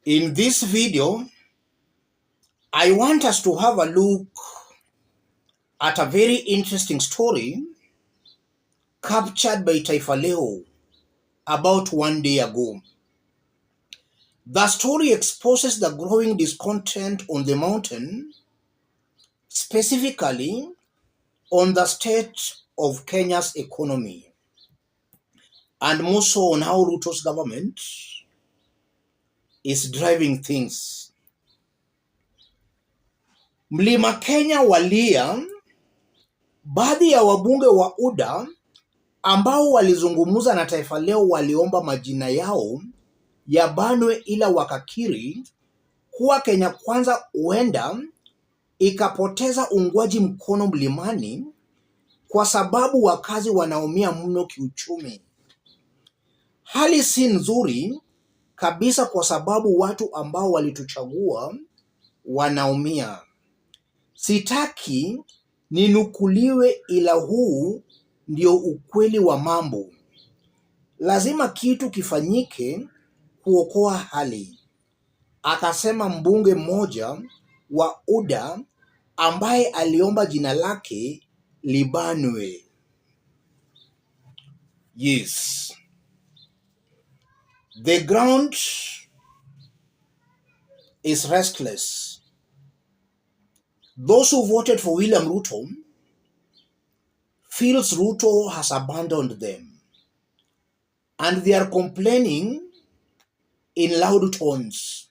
In this video, I want us to have a look at a very interesting story captured by Taifa Leo about 1 day ago. The story exposes the growing discontent on the mountain, specifically on the state of Kenya's economy, and more so on how Ruto's government is driving things. Mlima Kenya walia, baadhi ya wabunge wa UDA ambao walizungumza na Taifa Leo waliomba majina yao yabanwe, ila wakakiri kuwa Kenya Kwanza huenda ikapoteza uungwaji mkono mlimani kwa sababu wakazi wanaumia mno kiuchumi. Hali si nzuri kabisa kwa sababu watu ambao walituchagua wanaumia. Sitaki ninukuliwe, ila huu ndio ukweli wa mambo. Lazima kitu kifanyike kuokoa hali, akasema mbunge mmoja wa UDA ambaye aliomba jina lake libanwe. Yes, the ground is restless. Those who voted for William Ruto feels Ruto has abandoned them, and they are complaining in loud tones.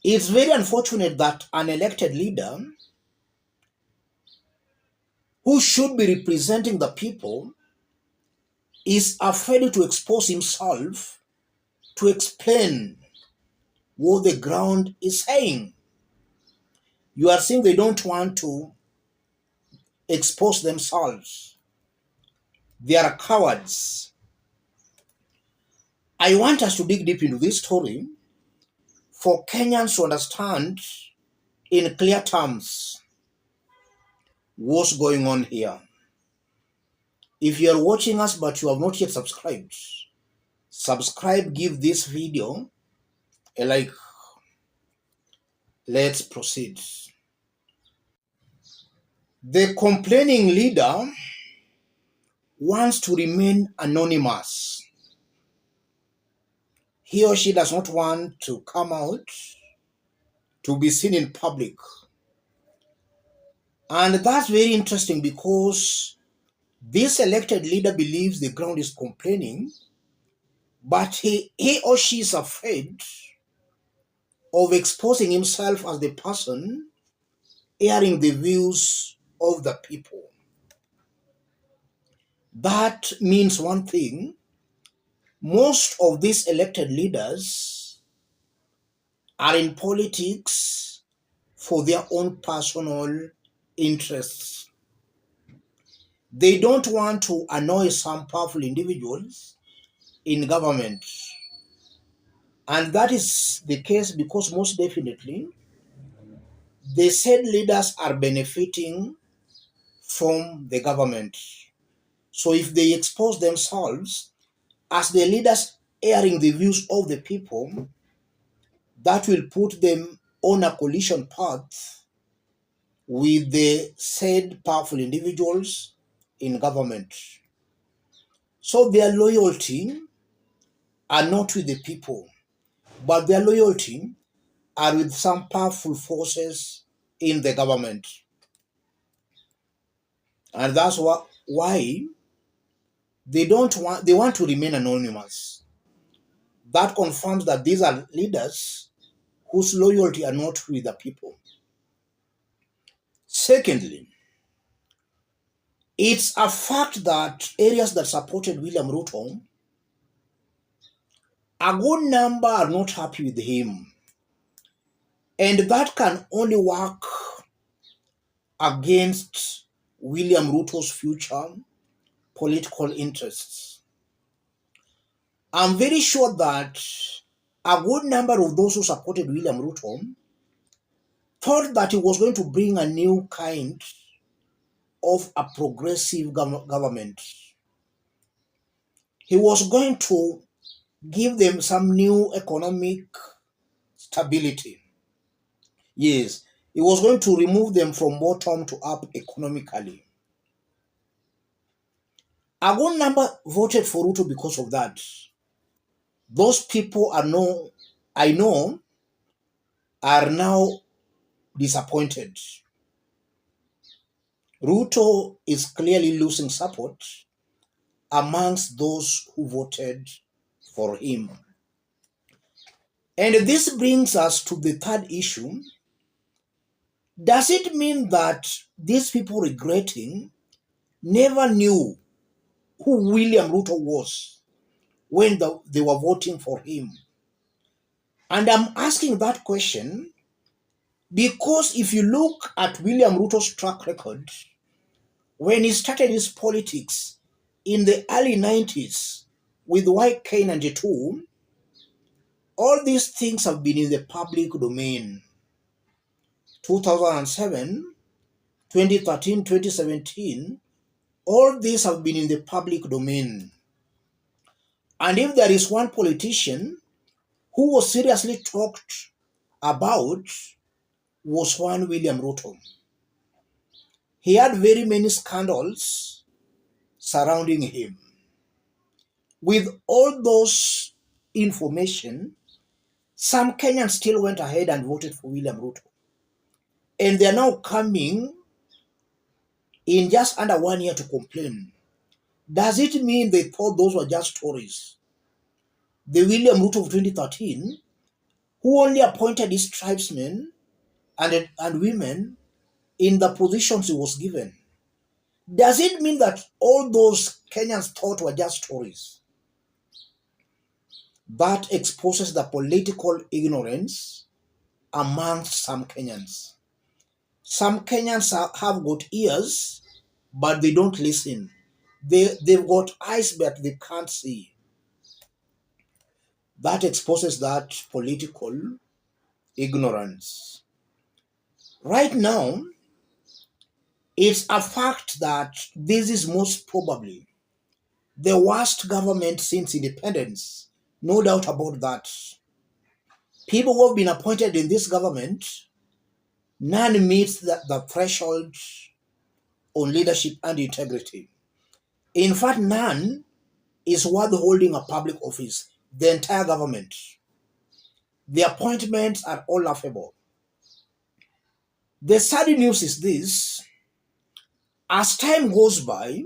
It's very unfortunate that an elected leader who should be representing the people is afraid to expose himself to explain what the ground is saying. You are saying they don't want to expose themselves. They are cowards. I want us to dig deep into this story for Kenyans to understand in clear terms what's going on here. If you are watching us but you have not yet subscribed, subscribe, give this video a like. Let's proceed. The complaining leader wants to remain anonymous. He or she does not want to come out to be seen in public. And that's very interesting because this elected leader believes the ground is complaining, but he or she is afraid of exposing himself as the person airing the views of the people. That means one thing: most of these elected leaders are in politics for their own personal interests. They don't want to annoy some powerful individuals in government. And that is the case because most definitely the said leaders are benefiting from the government. So if they expose themselves as the leaders airing the views of the people, that will put them on a collision path with the said powerful individuals in government. So their loyalty are not with the people, but their loyalty are with some powerful forces in the government. And that's why they want to remain anonymous. That confirms that these are leaders whose loyalty are not with the people. Secondly, it's a fact that areas that supported William Ruto, a good number are not happy with him. And that can only work against William Ruto's future political interests. I'm very sure that a good number of those who supported William Ruto thought that he was going to bring a new kind of a progressive government. He was going to give them some new economic stability. Yes, he was going to remove them from bottom to up economically. A good number voted for Ruto because of that. Those people I know are now disappointed. Ruto is clearly losing support amongst those who voted for him. And this brings us to the third issue. Does it mean that these people regretting never knew who William Ruto was when they were voting for him? And I'm asking that question because if you look at William Ruto's track record, when he started his politics in the early 90s with YK92, all these things have been in the public domain. 2007, 2013, 2017, all these have been in the public domain. And if there is one politician who was seriously talked about, was one William Ruto. He had very many scandals surrounding him. With all those information, some Kenyans still went ahead and voted for William Ruto. And they are now coming in just under 1 year to complain. Does it mean they thought those were just stories? The William Ruto of 2013, who only appointed his tribesmen and women in the positions he was given. Does it mean that all those Kenyans thought were just stories? That exposes the political ignorance amongst some Kenyans. Some Kenyans have got ears, but they don't listen. They've got eyes, but they can't see. That exposes that political ignorance. Right now, it's a fact that this is most probably the worst government since independence. No doubt about that. People who have been appointed in this government, none meets the threshold on leadership and integrity. In fact, none is worth holding a public office. The entire government. The appointments are all laughable. The sad news is this: as time goes by,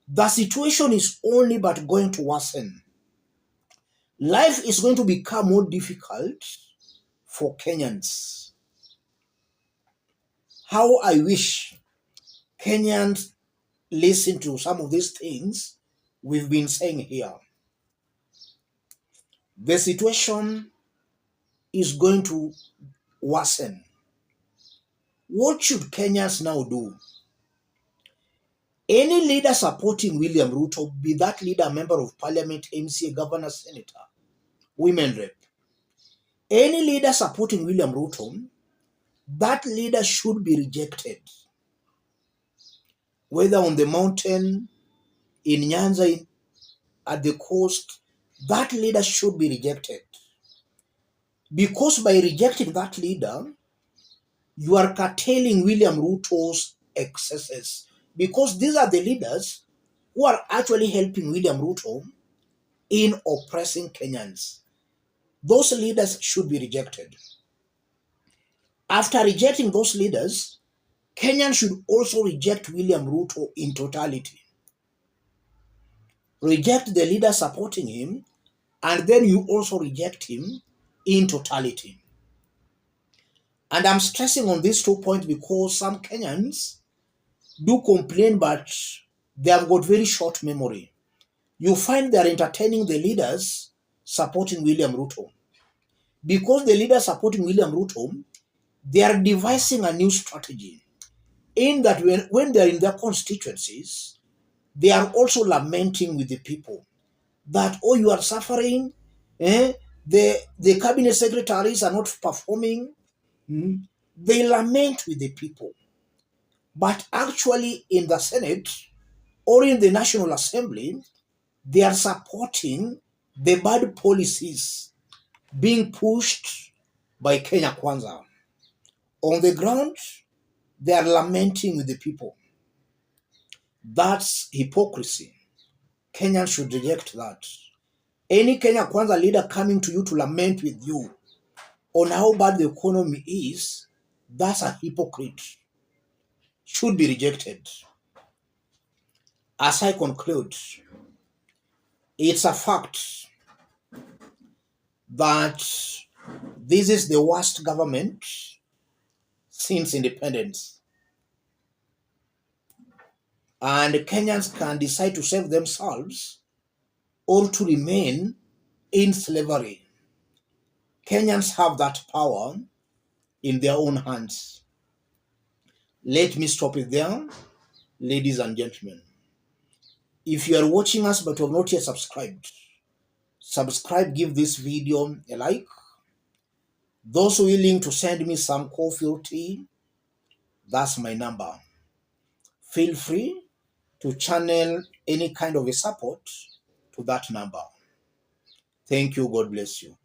the situation is only but going to worsen. Life is going to become more difficult for Kenyans. How I wish Kenyans listen to some of these things we've been saying here. The situation is going to worsen. What should Kenyans now do? Any leader supporting William Ruto, be that leader a member of parliament, MCA, governor, senator, women rep, any leader supporting William Ruto, that leader should be rejected. Whether on the mountain, in Nyanza, at the coast, that leader should be rejected. Because by rejecting that leader, you are curtailing William Ruto's excesses. Because these are the leaders who are actually helping William Ruto in oppressing Kenyans. Those leaders should be rejected. After rejecting those leaders, Kenyans should also reject William Ruto in totality. Reject the leader supporting him, and then you also reject him in totality. And I'm stressing on these 2 points because some Kenyans do complain, but they have got very short memory. You find they're entertaining the leaders supporting William Ruto. Because the leaders supporting William Ruto, they are devising a new strategy in that when they're in their constituencies, they are also lamenting with the people that, oh, you are suffering, the cabinet secretaries are not performing. They lament with the people. But actually in the Senate or in the National Assembly, they are supporting the bad policies being pushed by Kenya Kwanza. On the ground, they are lamenting with the people. That's hypocrisy. Kenyans should reject that. Any Kenya Kwanza leader coming to you to lament with you on how bad the economy is, that's a hypocrite. Should be rejected. As I conclude, it's a fact that this is the worst government since independence. And Kenyans can decide to save themselves or to remain in slavery. Kenyans have that power in their own hands. Let me stop it there, ladies and gentlemen. If you are watching us but have not yet subscribed, subscribe, give this video a like. Those willing to send me some coffee or tea, that's my number. Feel free to channel any kind of a support to that number. Thank you. God bless you.